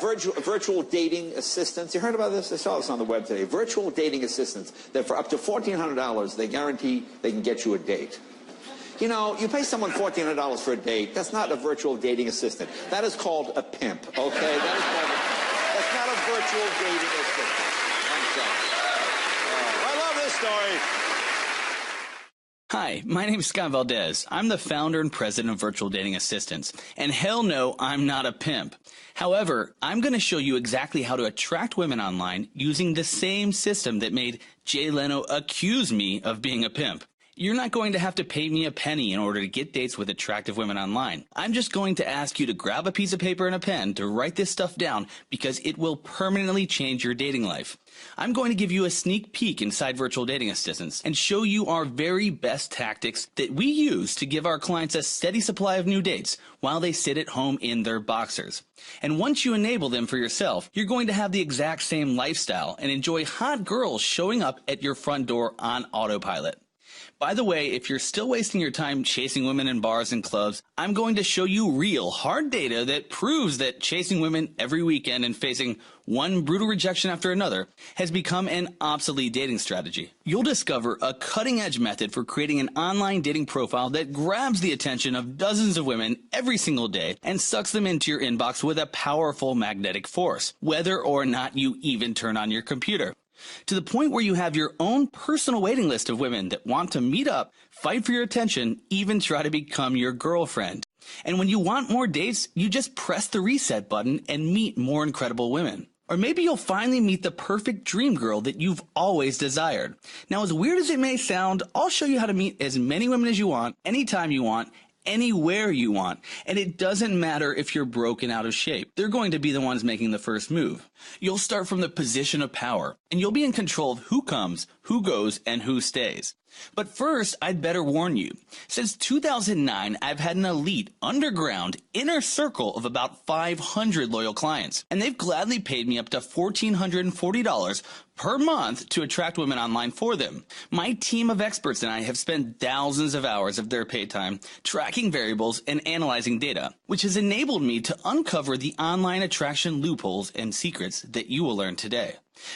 about virtual dating assistants? You heard about this? I saw this on the web today. Virtual dating assistants that for up to $1,400, they guarantee they can get you a date. You know, you pay someone $1,400 for a date. That's not a virtual dating assistant. That is called a pimp, okay? That's not a virtual dating assistant. I'm sorry. I love this story. Hi, my name is Scott Valdez. I'm the founder and president of Virtual Dating Assistants. And hell no, I'm not a pimp. However, I'm going to show you exactly how to attract women online using the same system that made Jay Leno accuse me of being a pimp. You're not going to have to pay me a penny in order to get dates with attractive women online. I'm just going to ask you to grab a piece of paper and a pen to write this stuff down because it will permanently change your dating life. I'm going to give you a sneak peek inside Virtual Dating Assistants and show you our very best tactics that we use to give our clients a steady supply of new dates while they sit at home in their boxers. And once you enable them for yourself, you're going to have the exact same lifestyle and enjoy hot girls showing up at your front door on autopilot. By the way, if you're still wasting your time chasing women in bars and clubs, I'm going to show you real, hard data that proves that chasing women every weekend and facing one brutal rejection after another has become an obsolete dating strategy. You'll discover a cutting-edge method for creating an online dating profile that grabs the attention of dozens of women every single day and sucks them into your inbox with a powerful magnetic force, whether or not you even turn on your computer. To the point where you have your own personal waiting list of women that want to meet up, fight for your attention, even try to become your girlfriend. And when you want more dates, you just press the reset button and meet more incredible women. Or maybe you'll finally meet the perfect dream girl that you've always desired. Now, as weird as it may sound, I'll show you how to meet as many women as you want, anytime you want, anywhere you want. And it doesn't matter if you're broken out of shape. They're going to be the ones making the first move. You'll start from the position of power, and you'll be in control of who comes, who goes, and who stays. But first, I'd better warn you. Since 2009, I've had an elite, underground, inner circle of about 500 loyal clients, and they've gladly paid me up to $1,440 per month to attract women online for them. My team of experts and I have spent thousands of hours of their pay time tracking variables and analyzing data, which has enabled me to uncover the online attraction loopholes and secrets that you will learn today.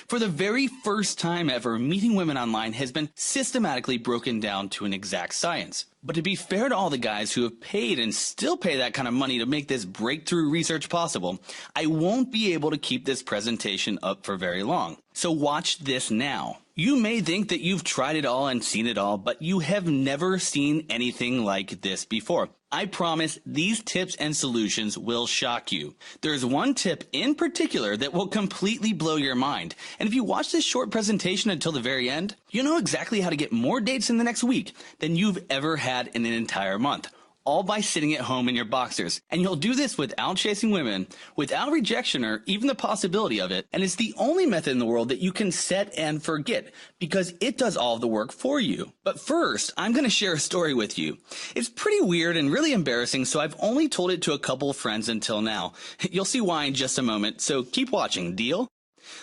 For the very first time ever, meeting women online has been systematically broken down to an exact science. But to be fair to all the guys who have paid and still pay that kind of money to make this breakthrough research possible, I won't be able to keep this presentation up for very long. So watch this now. You may think that you've tried it all and seen it all, but you have never seen anything like this before. I promise these tips and solutions will shock you. There's one tip in particular that will completely blow your mind. And if you watch this short presentation until the very end, you'll know exactly how to get more dates in the next week than you've ever had in an entire month. All by sitting at home in your boxers. And you'll do this without chasing women, without rejection or even the possibility of it. And it's the only method in the world that you can set and forget because it does all the work for you. But first, I'm going to share a story with you. It's pretty weird and really embarrassing, so I've only told it to a couple of friends until now. You'll see why in just a moment, so keep watching. Deal?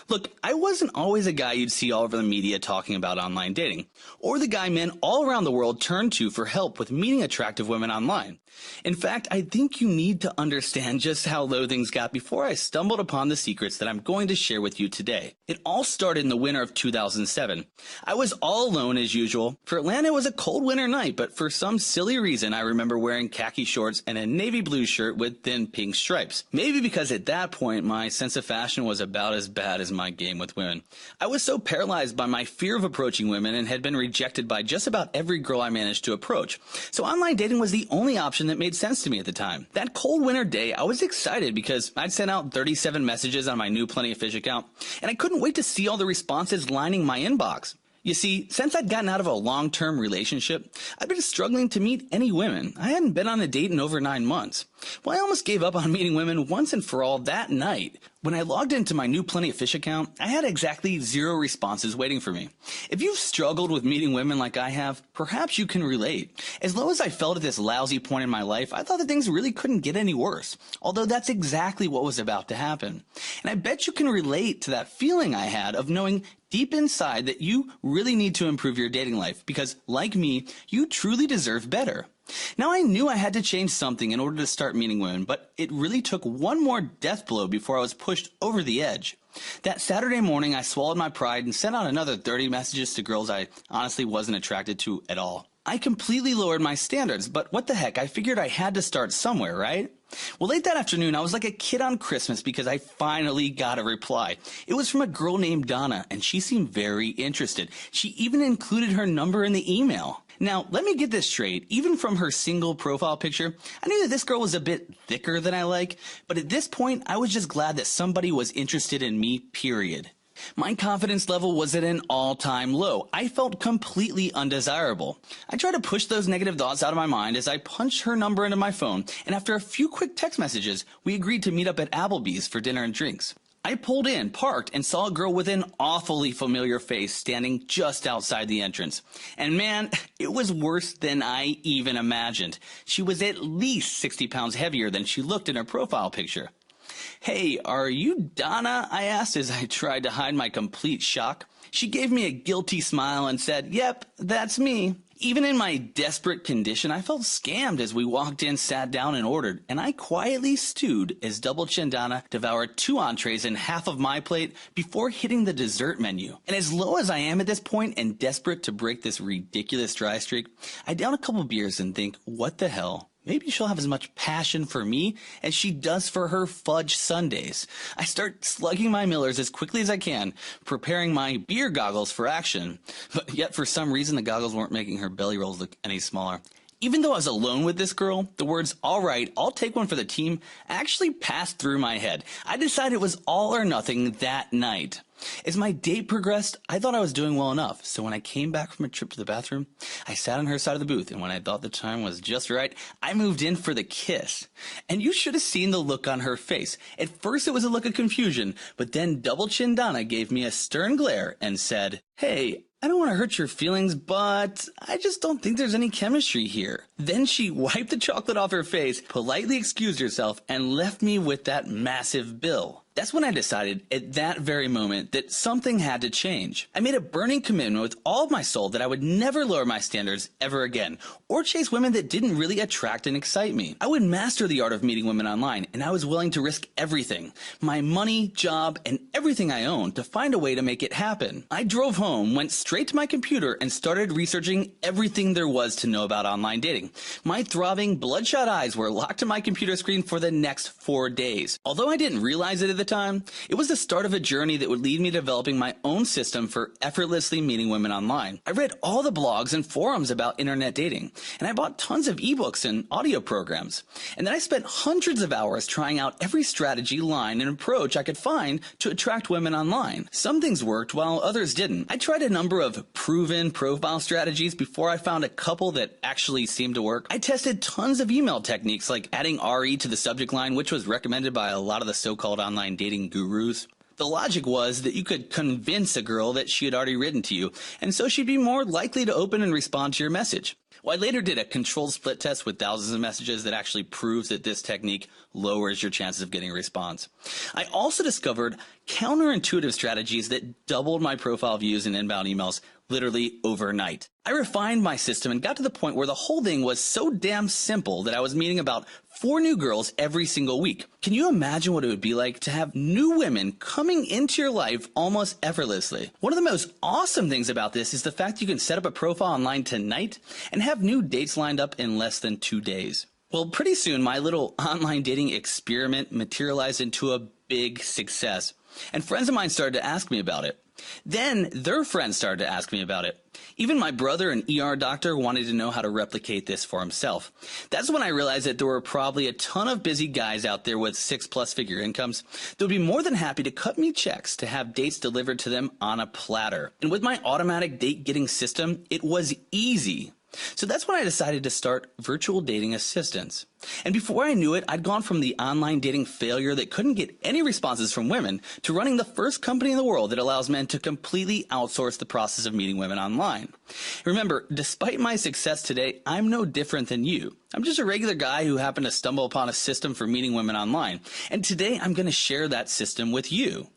Look, I wasn't always a guy you'd see all over the media talking about online dating, or the guy men all around the world turn to for help with meeting attractive women online. In fact, I think you need to understand just how low things got before I stumbled upon the secrets that I'm going to share with you today. It all started in the winter of 2007. I was all alone as usual. For Atlanta, it was a cold winter night, but for some silly reason, I remember wearing khaki shorts and a navy blue shirt with thin pink stripes. Maybe because at that point, my sense of fashion was about as bad as my game with women. I was so paralyzed by my fear of approaching women and had been rejected by just about every girl I managed to approach. So online dating was the only option that made sense to me at the time. That cold winter day, I was excited because I'd sent out 37 messages on my new Plenty of Fish account, and I couldn't wait to see all the responses lining my inbox. You see, since I'd gotten out of a long-term relationship, I'd been struggling to meet any women. I hadn't been on a date in over 9 months. Well, I almost gave up on meeting women once and for all that night. When I logged into my new Plenty of Fish account, I had exactly 0 responses waiting for me. If you've struggled with meeting women like I have, perhaps you can relate. As low as I felt at this lousy point in my life, I thought that things really couldn't get any worse. Although that's exactly what was about to happen. And I bet you can relate to that feeling I had of knowing deep inside that you really need to improve your dating life because, like me, you truly deserve better. Now, I knew I had to change something in order to start meeting women, but it really took one more death blow before I was pushed over the edge. That Saturday morning, I swallowed my pride and sent out another 30 messages to girls I honestly wasn't attracted to at all. I completely lowered my standards, but what the heck, I figured I had to start somewhere, right? Well, late that afternoon, I was like a kid on Christmas because I finally got a reply. It was from a girl named Donna, and she seemed very interested. She even included her number in the email. Now, let me get this straight. Even from her single profile picture, I knew that this girl was a bit thicker than I like, but at this point, I was just glad that somebody was interested in me, period. My confidence level was at an all-time low. I felt completely undesirable. I tried to push those negative thoughts out of my mind as I punched her number into my phone, and after a few quick text messages, we agreed to meet up at Applebee's for dinner and drinks. I pulled in, parked, and saw a girl with an awfully familiar face standing just outside the entrance. And man, it was worse than I even imagined. She was at least 60 pounds heavier than she looked in her profile picture. "Hey, are you Donna?" I asked as I tried to hide my complete shock. She gave me a guilty smile and said, "Yep, that's me." Even in my desperate condition, I felt scammed as we walked in, sat down, and ordered, and I quietly stewed as Double Chin Donna devoured 2 entrees and half of my plate before hitting the dessert menu. And as low as I am at this point and desperate to break this ridiculous dry streak, I down a couple beers and think, what the hell? Maybe she'll have as much passion for me as she does for her fudge sundaes. I start slugging my Millers as quickly as I can, preparing my beer goggles for action. But yet for some reason the goggles weren't making her belly rolls look any smaller. Even though I was alone with this girl, the words, "All right, I'll take one for the team," actually passed through my head. I decided it was all or nothing that night. As my date progressed, I thought I was doing well enough, so when I came back from a trip to the bathroom, I sat on her side of the booth, and when I thought the time was just right, I moved in for the kiss. And you should have seen the look on her face. At first it was a look of confusion, but then Double Chin Donna gave me a stern glare and said, "Hey, I don't want to hurt your feelings, but I just don't think there's any chemistry here." Then she wiped the chocolate off her face, politely excused herself, and left me with that massive bill. That's when I decided at that very moment that something had to change. I made a burning commitment with all of my soul that I would never lower my standards ever again, or chase women that didn't really attract and excite me. I would master the art of meeting women online, and I was willing to risk everything, my money, job, and everything I owned, to find a way to make it happen. I drove home, went straight to my computer, and started researching everything there was to know about online dating. My throbbing, bloodshot eyes were locked to my computer screen for the next 4 days. Although I didn't realize it at the time, it was the start of a journey that would lead me to developing my own system for effortlessly meeting women online. I read all the blogs and forums about internet dating, and I bought tons of ebooks and audio programs. And then I spent hundreds of hours trying out every strategy, line, and approach I could find to attract women online. Some things worked while others didn't. I tried a number of proven profile strategies before I found a couple that actually seemed to work. I tested tons of email techniques like adding RE to the subject line, which was recommended by a lot of the so-called online dating gurus. The logic was that you could convince a girl that she had already written to you, and so she'd be more likely to open and respond to your message. Well, I later did a controlled split test with thousands of messages that actually proves that this technique lowers your chances of getting a response. I also discovered counterintuitive strategies that doubled my profile views and inbound emails literally overnight. I refined my system and got to the point where the whole thing was so damn simple that I was meeting about 4 new girls every single week. Can you imagine what it would be like to have new women coming into your life almost effortlessly? One of the most awesome things about this is the fact you can set up a profile online tonight and have new dates lined up in less than 2 days. Well, pretty soon my little online dating experiment materialized into a big success, and friends of mine started to ask me about it. Then their friends started to ask me about it. Even my brother, an ER doctor, wanted to know how to replicate this for himself. That's when I realized that there were probably a ton of busy guys out there with 6+ figure incomes that would be more than happy to cut me checks to have dates delivered to them on a platter. And with my automatic date getting system, it was easy. So that's when I decided to start Virtual Dating Assistants. And before I knew it, I'd gone from the online dating failure that couldn't get any responses from women to running the first company in the world that allows men to completely outsource the process of meeting women online. Remember, despite my success today, I'm no different than you. I'm just a regular guy who happened to stumble upon a system for meeting women online. And today I'm going to share that system with you.